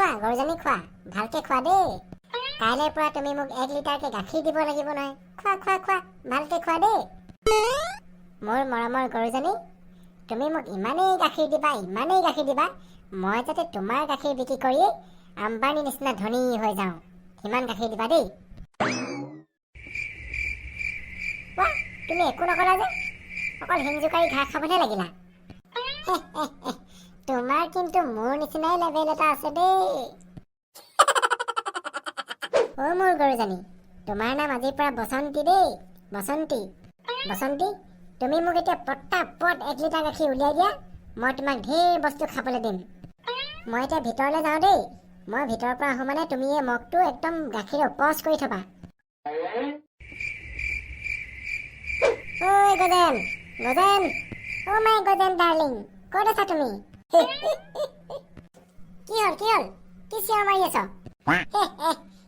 খোৱা গৰুজনী খোৱা, ভালকে খোৱা দেই। কাইলৈৰ পৰা তুমি মোক 1 লিটাৰকে গাখীৰ দিব লাগিব নহয়। খোৱা খোৱা খোৱা, ভালকে খোৱা দেই। মোৰ মৰমৰ গৰুজনী, তুমি মোক ইমানেই গাখীৰ দিবা, মই যাতে তোমাৰ গাখীৰ বিক্ৰী কৰি আম্বানী নিচিনা ধনী হৈ যাওঁ। সিমান গাখীৰ দিবা দেই। বাহ, তুমি একো নকলা যে, অকল শিং জোকাৰি ঘাঁহ খাবহে লাগিলা। তোমাৰ কিন্তু মোৰ নিচিনাই লেভেল এটা আছে দেই। অ' মোৰ গৰুজনী, তোমাৰ নাম আজিৰ পৰা বসন্তী দেই। বসন্তী, তুমি মোক এতিয়া পটাপট 1 লিটাৰ গাখীৰ উলিয়াই দিয়া। মই তোমাক ঢেৰ বস্তু খাবলৈ দিম। মই এতিয়া ভিতৰলৈ যাওঁ দেই। মই ভিতৰৰ পৰা আহোঁ মানে তুমি এই মগটো একদম গাখীৰে উপচ কৰি থবা। ঐ গজেন, অ' মাই গজেন ডাৰ্লিং, ক'ত আছা তুমি? কি হ'ল কি চিঞৰ মাৰি আছ?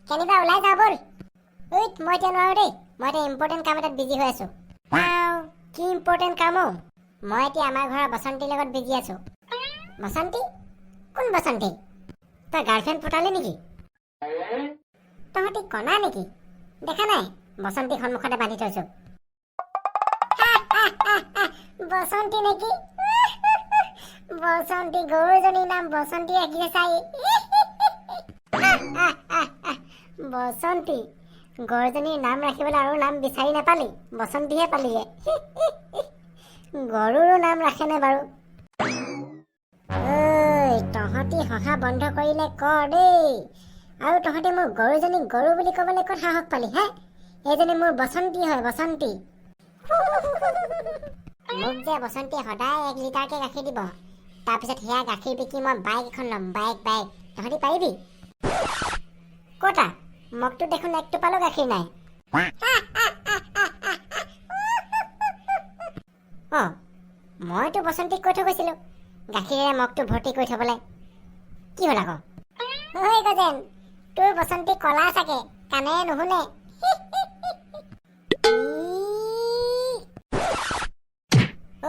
কেনিবা ওলাই যা ব'ল। মই এতিয়া নোৱাৰো দেই, মই এতিয়া ইম্পৰ্টেণ্ট কাম এটাত বিজি হৈ আছো। কি ইম্পৰ্টেণ্ট কাম অ'? মই এতিয়া আমাৰ ঘৰৰ বসন্তীৰ লগত বিজি আছো। বসন্তী? কোন বসন্তী? তই গাৰ্লফ্ৰেণ্ড পতালি নেকি? তহঁতি কণা নেকি? দেখা নাই বসন্তীক সন্মুখতে বান্ধি থৈছো। বসন্তী নেকি? বসন্তী, গৰুজনীৰ নাম বসন্তী ৰাখিছে চাই। বসন্তী, গৰুজনীৰ নাম ৰাখিবলৈ আৰু নাম বিচাৰি নাপালি, বসন্তীহে পালিগে। গৰুৰো নাম ৰাখেনে বাৰু? তহঁতি হহা বন্ধ কৰিলে কৰ দেই। আৰু তহঁতি মোৰ গৰুজনীক গৰু বুলি ক'বলৈ ক'ত সাহস পালি হে? এইজনী মোৰ বসন্তী হয়, বসন্তী। মোক যে বসন্তীয়ে সদায় 1 লিটাৰকে গাখীৰ দিব। তাৰপিছত সেয়া গাখীৰ বিকি মই বাইক এখন ল'ম, বাইক। তহঁতি পাৰিবি? ক'তা? মগটো দেখোন 1 টোপালো গাখীৰ নাই। মইতো বসন্তীক কৈ থৈ গৈছিলো গাখীৰেৰে মগটো ভৰ্তি কৰি থবলৈ। কি হ'ল আকৌ? ঐ গজেন, তোৰ বসন্তী কলা চাগে, কাণেৰে নুশুনে।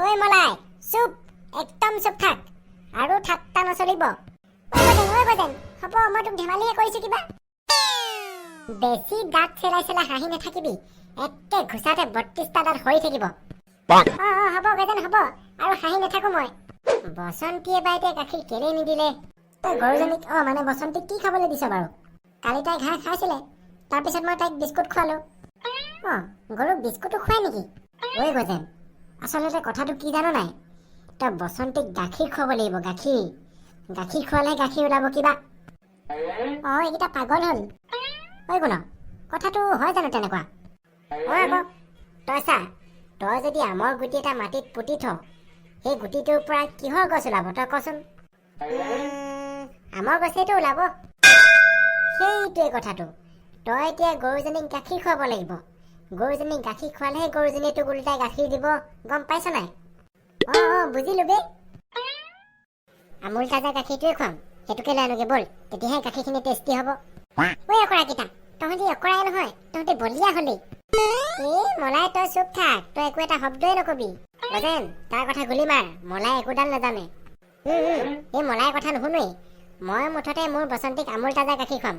ঐ মলাই, চুপ, একদম চুপ থাক। আৰু ঠাট্টা নচলিব। ঐ গজেন, হ'ব মই তোক ধেমালিহে কৰিছো কিবা। বেছি দাঁত চেলাই হাঁহি নাথাকিবি, একে ঘুচাতে 32টা দাঁত সৰি থাকিব। হ'ব গজেন, হ'ব, আৰু হাঁহি নাথাকো মই। বসন্তীয়ে বা এতিয়া গাখীৰ কেলে নিদিলে? তই গৰুজনীক মানে বসন্তীক কি খাবলৈ দিছ বাৰু? কালি তাই ঘাঁহ খাইছিলে, তাৰপিছত মই তাইক বিস্কুট খোৱালো। গৰুক বিস্কুটো খুৱাই নেকি? ঐ গজেন, আচলতে কথাটো কি জানো নাই? তই বসন্তীক গাখীৰ খুৱাব লাগিব, গাখীৰ খোৱালেহে গাখীৰ ওলাব কিবা। এইকেইটা পাগল হ'ল। ঐ গুণ, কথাটো হয় জানো তেনেকুৱা? আকৌ তই চা, তই যদি আমৰ গুটি এটা মাটিত পুতি থ, সেই গুটিটোৰ পৰা কিহৰ গছ ওলাব তই কচোন? আমৰ গছেইটো ওলাব। সেইটোৱে কথাটো। তই এতিয়া গৰুজনীক গাখীৰ খুৱাব লাগিব। গৰুজনীক গাখীৰ খোৱালেহে গৰুজনীয়ে তোক উল্টাই গাখীৰ দিব, গম পাইছ নাই? বুজিলো বে। আমুল তাজা গাখীৰটোৱে খুৱাম, সেইটোকে লৈ আনোগে ব'ল, তেতিয়াহে গাখীৰখিনি টেষ্টি হ'ব। অকৰাকেইটা, তহঁতি অকৰাই নহয়, তহঁতি বলিয়া হলি। মলাই তই চুপ থাক, তই একো এটা শব্দই নকবি। গজেন, তাৰ কথা গুলি মাৰ, মলাই একোডাল নাজানে। এই মলাই কথা নুশুনোৱেই। মই মুঠতে মোৰ বসন্তীক আমুল তাজা গাখীৰ খুৱাম।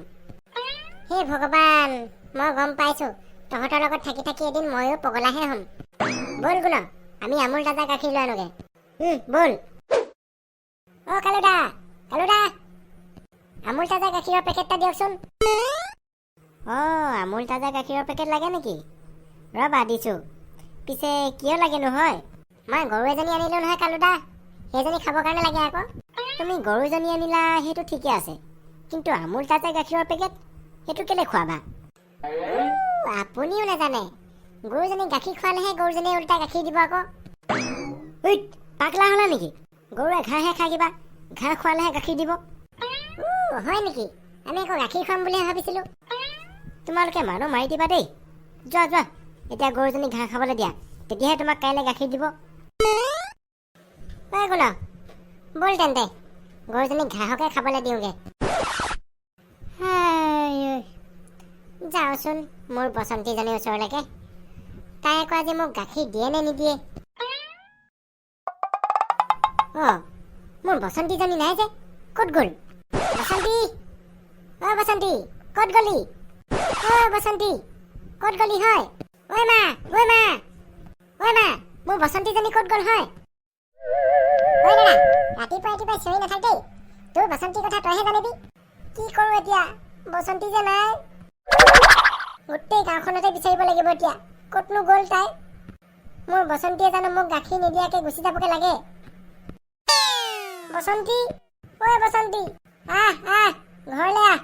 হে ভগৱান, মই গম পাইছো, তহঁতৰ লগত থাকি থাকি এদিন ময়ো পগলাহে হ'ম। ব'ল গুণ, আমি আমুল তাজা গাখীৰ লৈ আনোগে। ব'ল। কালুদা, আমুল তাজা গাখীৰৰ পেকেটটা দিয়কচোন। আমুল তাজা গাখীৰৰ পেকেট লাগে নেকি? ৰ'বা দিছো। পিছে কিয় লাগে নহয়? মই গৰু এজনী আনিলো নহয় কালুদা, সেইজনী খাবৰ কাৰণে লাগে আকৌ। তুমি গৰুজনী আনিলা সেইটো ঠিকে আছে, কিন্তু আমুল তাজা গাখীৰৰ পেকেট সেইটো কেলে খোৱাবা? আপুনিও নাজানে, গৰুজনী গাখীৰ খোৱালেহে গৰুজনীয়ে উল্টা গাখীৰ দিব আকৌ। পাগলা হ'লা নেকি? গৰুৱে ঘাঁহহে খাই কিবা, ঘাঁহ খোৱালেহে গাখীৰ দিব। হয় নেকি? আমি আকৌ গাখীৰ খুৱাম বুলিহে ভাবিছিলো। তোমালোকে মানুহ মাৰি দিবা দেই। যোৱা, এতিয়া গৰুজনী ঘাঁহ খাবলৈ দিয়া, তেতিয়াহে তোমাক কাইলৈ গাখীৰ দিব। গুণ, ব'ল তেন্তে গৰুজনীক ঘাঁহকে খাবলৈ দিওঁগে। যাওঁচোন মোৰ বসন্তীজনীৰ ওচৰলৈকে, তাই আকৌ আজি মোক গাখীৰ দিয়ে নে নিদিয়ে। মোৰ বসন্তীজনী নাই যে, ক'ত গ'ল? বসন্তী, ঐ বসন্তী ক'ত গলি? ঐ বসন্তী ক'ত গলি হয়? ঐ মা ঐ মা ঐ মা, মোৰ বসন্তীজনী ক'ত গ'ল হয়? ঐ ল'ৰা, ৰাতিপুৱাই চিঞৰি নাথাক দেই। তোৰ বসন্তীৰ কথা তইহে জানিবি। কি কৰোঁ এতিয়া? বসন্তী যে নাই। গোটেই গাঁওখনতে বিচাৰিব লাগিব এতিয়া। ক'তনো গ'ল তাই? মোৰ বসন্তীয়ে জানো মোক গাখীৰ নিদিয়াকে গুচি যাবগে লাগে? বসন্তী, ঐ বসন্তী, আহ আহ, ঘৰলে আহ।